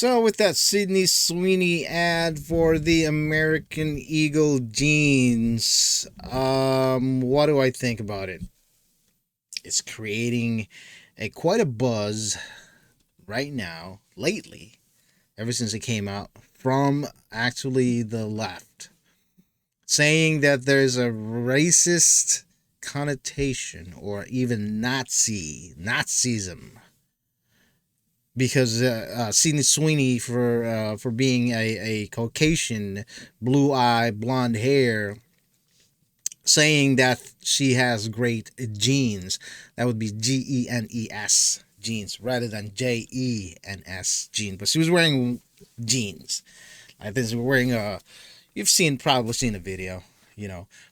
So with that Sydney Sweeney ad for the American Eagle jeans, what do I think about it? It's creating quite a buzz right now, lately, ever since it came out, from actually the left, saying that there's a racist connotation or even Nazism, because Sydney Sweeney for being a Caucasian, blue eye, blonde hair, saying that she has great genes. That would be GENES jeans rather than JENS jeans. But she was wearing jeans. I think she was wearing you've probably seen the video,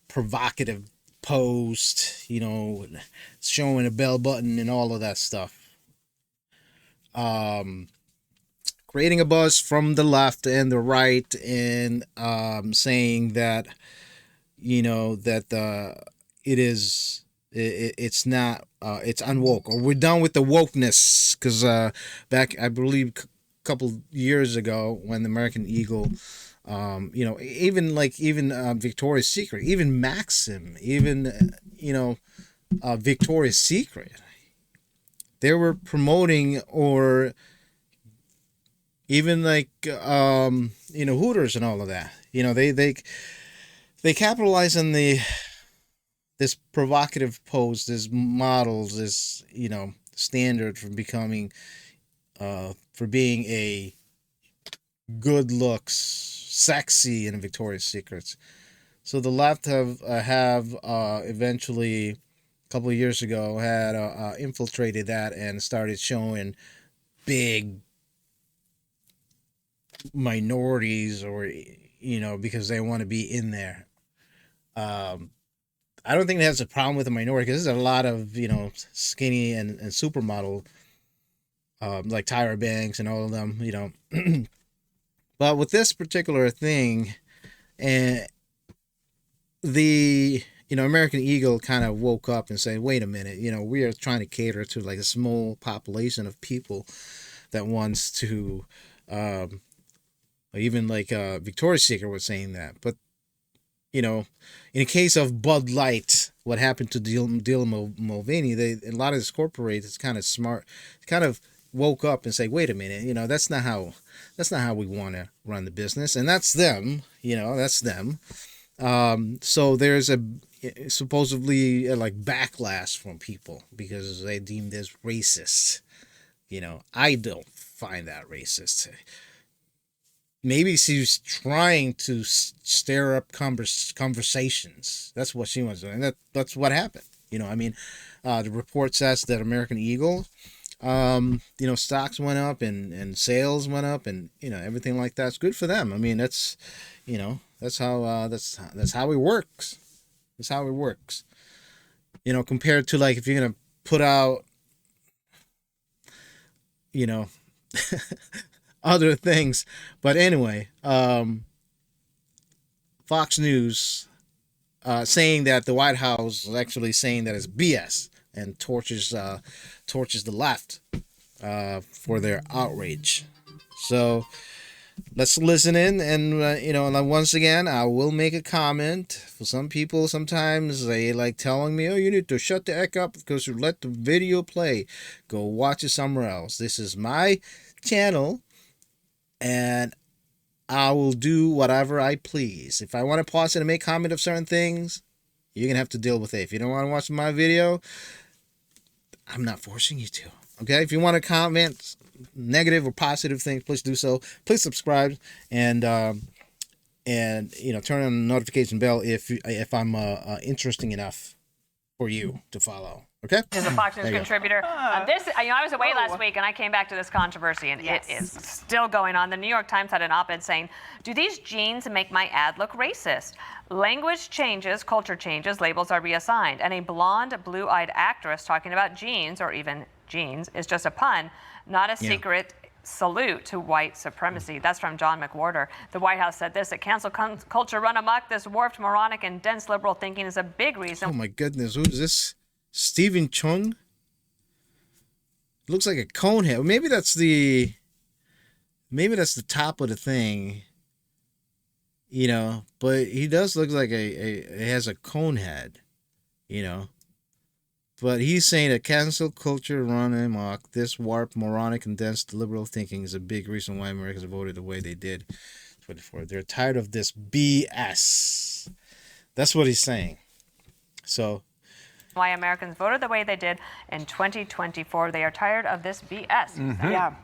provocative post, showing a bell button and all of that stuff. Creating a buzz from the left and the right, and saying that it's not it's unwoke, or we're done with the wokeness, because back, I believe, a couple years ago, when the American Eagle, even Victoria's Secret, even Maxim, even Victoria's Secret, they were promoting, or even Hooters and all of that. They capitalize on this provocative pose, this models, this standard for becoming for being a good looks, sexy in Victoria's Secrets. So the left have eventually, a couple of years ago, had infiltrated that and started showing big minorities, or because they want to be in there. I don't think that's a problem with a minority, because there's a lot of skinny and supermodel, like Tyra Banks and all of them, but with this particular thing, and the American Eagle kind of woke up and said, wait a minute, we are trying to cater to like a small population of people that wants to, even Victoria's Secret was saying that. But in the case of Bud Light, what happened to Dylan Mulvaney, a lot of this corporate is kind of smart, kind of woke up and say, wait a minute, that's not how we want to run the business, and that's them, that's them. So there's a supposedly backlash from people because they deem this racist. I don't find that racist. Maybe she's trying to stir up conversations. That's what she was doing. That's what happened. The report says that American Eagle, stocks went up and sales went up, and everything like that's good for them. I mean, that's that's how it works. That's how it works. Compared to if you're gonna put out other things. But anyway, Fox News saying that the White House is actually saying that it's BS, and torches the left for their outrage. So let's listen in, and once again, I will make a comment. For some people, sometimes they like telling me, oh, you need to shut the heck up because you let the video play. Go watch it somewhere else. This is my channel, and I will do whatever I please. If I want to pause it and make comment of certain things, you're going to have to deal with it. If you don't want to watch my video, I'm not forcing you to. Okay? If you want to comment negative or positive things, please do so. Please subscribe and turn on the notification bell if I'm interesting enough for you to follow. Okay. As a Fox News contributor, I was away last week and I came back to this controversy, and it is still going on. The New York Times had an op-ed saying, "Do these jeans make my ad look racist? Language changes, culture changes, labels are reassigned, and a blonde, blue-eyed actress talking about jeans, or even jeans, is just a pun, not a secret salute to white supremacy." That's from John McWhorter. The White House said this: "That cancel culture run amok, this warped, moronic, and dense liberal thinking is a big reason." Oh my goodness, who is this? Stephen Chung? Looks like a cone head. Maybe that's the maybe that's the top of the thing, but he does look like he has a cone head, you know. But he's saying that cancel culture run amok. This warped, moronic, condensed liberal thinking is a big reason why Americans voted the way they did. 24. They're tired of this BS. That's what he's saying. So, why Americans voted the way they did in 2024. They are tired of this BS. Yeah.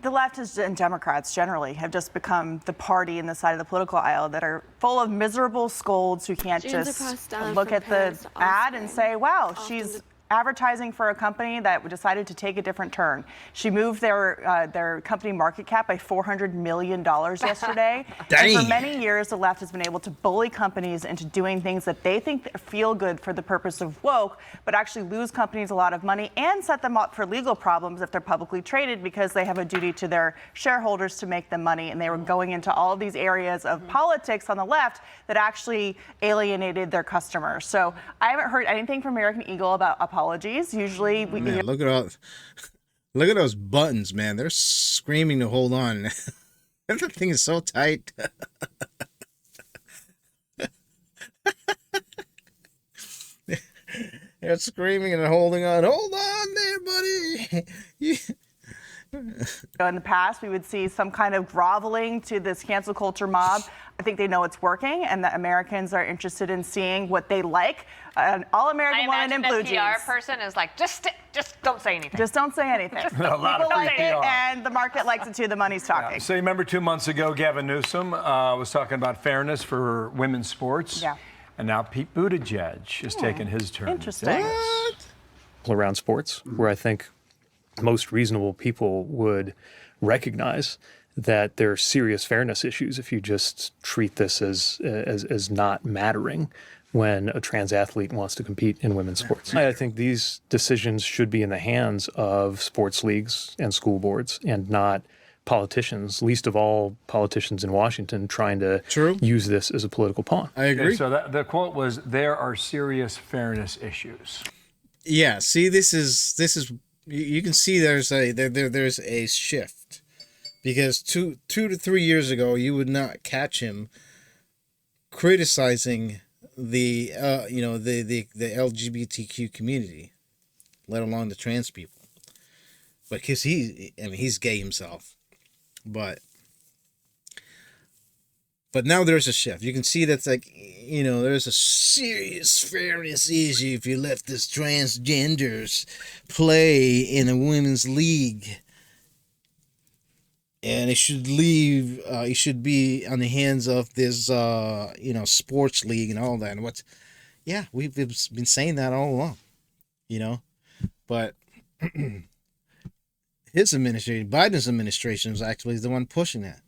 The leftists and Democrats generally have just become the party in the side of the political aisle that are full of miserable scolds who can't just look at the ad and say, wow, she's advertising for a company that decided to take a different turn. She moved their company market cap by $400 million yesterday. And for many years, the left has been able to bully companies into doing things that they think feel good for the purpose of woke, but actually lose companies a lot of money and set them up for legal problems if they're publicly traded because they have a duty to their shareholders to make them money. And they were going into all of these areas of politics on the left that actually alienated their customers. So I haven't heard anything from American Eagle about apologies. Usually we look at those buttons, man. They're screaming to hold on. That thing is so tight. They're screaming and holding on. Hold on there, buddy. In the past, we would see some kind of groveling to this cancel culture mob. I think they know it's working, and that Americans are interested in seeing what they like. An all-American woman in blue jeans. PR person is like, just don't say anything. Just don't say anything. A lot of People like it, PR. and the market likes it too. The money's talking. Yeah. So you remember 2 months ago, Gavin Newsom was talking about fairness for women's sports. Yeah. And now Pete Buttigieg is taking his turn. Interesting. Around sports, where I think most reasonable people would recognize that there are serious fairness issues if you just treat this as not mattering when a trans athlete wants to compete in women's sports. I think these decisions should be in the hands of sports leagues and school boards and not politicians, least of all politicians in Washington trying to use this as a political pawn. I agree. Okay, so the quote was, there are serious fairness issues. Yeah, see, this is you can see there's a shift, because two to 3 years ago you would not catch him criticizing the LGBTQ community, let alone the trans people, but because he's gay himself, but now there's a shift. You can see that's there's a serious fairness issue if you let this transgenders play in a women's league. And it should be on the hands of this, sports league and all that. And we've been saying that all along, but Biden's administration is actually the one pushing that.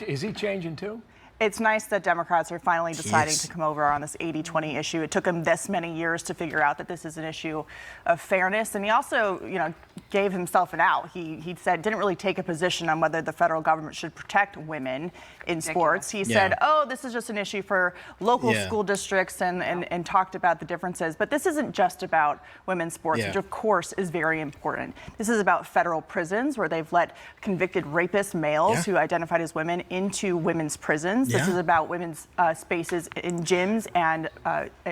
Is he changing too? It's nice that Democrats are finally deciding to come over on this 80-20 issue. It took him this many years to figure out that this is an issue of fairness. And he also, gave himself an out. He said, didn't really take a position on whether the federal government should protect women in sports. He said, this is just an issue for local school districts, and talked about the differences. But this isn't just about women's sports, which of course is very important. This is about federal prisons, where they've let convicted rapist males who identified as women into women's prisons. This is about women's spaces in gyms and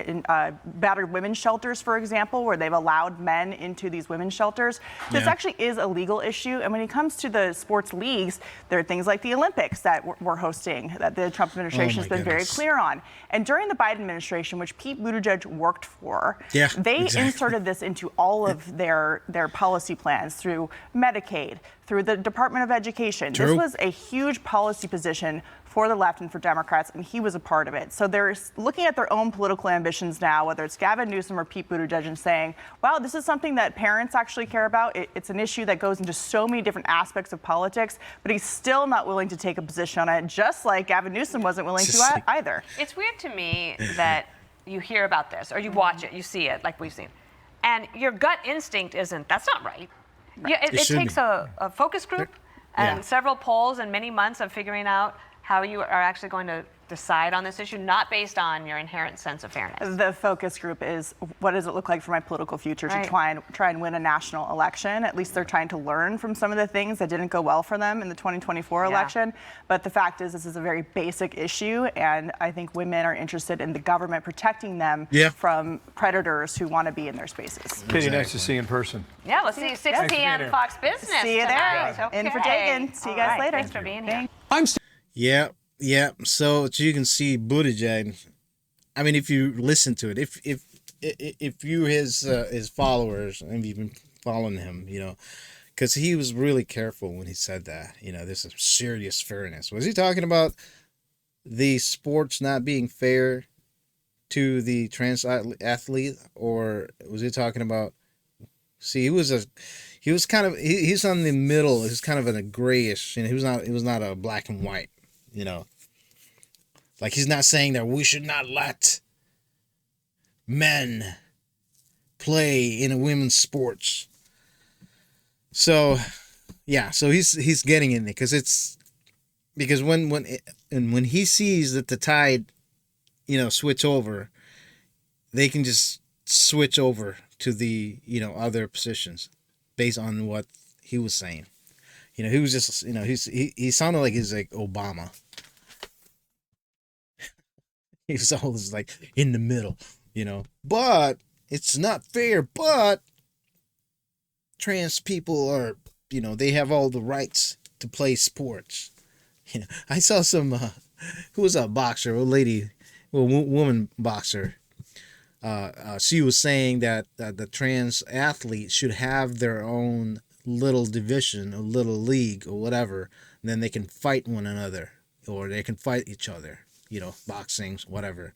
in battered women's shelters, for example, where they've allowed men into these women's shelters. This actually is a legal issue. And when it comes to the sports leagues, there are things like the Olympics that we're hosting that the Trump administration has been very clear on. And during the Biden administration, which Pete Buttigieg worked for, they inserted this into all of their policy plans through Medicaid, through the Department of Education. This was a huge policy position for the left and for Democrats, and he was a part of it. So they're looking at their own political ambitions now, whether it's Gavin Newsom or Pete Buttigieg, and saying, wow, this is something that parents actually care about. It's an issue that goes into so many different aspects of politics, but he's still not willing to take a position on it, just like Gavin Newsom wasn't willing to either. It's weird to me that you hear about this, or you watch it, you see it, like we've seen, and your gut instinct isn't, that's not right. Yeah, it takes a focus group and several polls and many months of figuring out how you are actually going to decide on this issue, not based on your inherent sense of fairness. The focus group is, what does it look like for my political future to try and win a national election? At least they're trying to learn from some of the things that didn't go well for them in the 2024 election. But the fact is, this is a very basic issue, and I think women are interested in the government protecting them from predators who want to be in their spaces. Katie, nice to see you in person. Yeah, we'll see you 6 p.m. Fox Business See you tonight. there. Okay. In for Dagan. See you guys later. Thanks for being here. Yeah. So you can see Buttigieg. I mean, if you listen to it, if you his followers and you've been following him, you know, because he was really careful when he said that. You know, there's a serious fairness. Was he talking about the sports not being fair to the trans athlete, or was he talking about? See, he's on the middle. He's kind of in a grayish. You know, he was not a black and white. You know, like he's not saying that we should not let men play in a women's sports. So, yeah, so he's getting in there because when he sees that the tide, you know, switch over, they can just switch over to the, you know, other positions based on what he was saying. You know, he was just, you know, he sounded like he's like Obama. He was always like in the middle, you know. But it's not fair. But trans people are, you know, they have all the rights to play sports. You know, I saw some, who was a boxer, a lady, woman boxer. She was saying that the trans athletes should have their own little division, a little league or whatever, and then they can fight one another or they can fight each other, you know, boxing, whatever.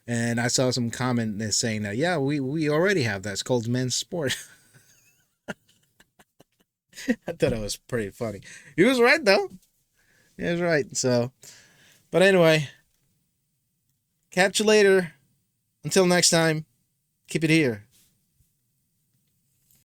And I saw some comment that's saying that, yeah, we already have that. It's called men's sport. I thought it was pretty funny. He was right, though. He was right. So, but anyway, catch you later. Until next time, keep it here.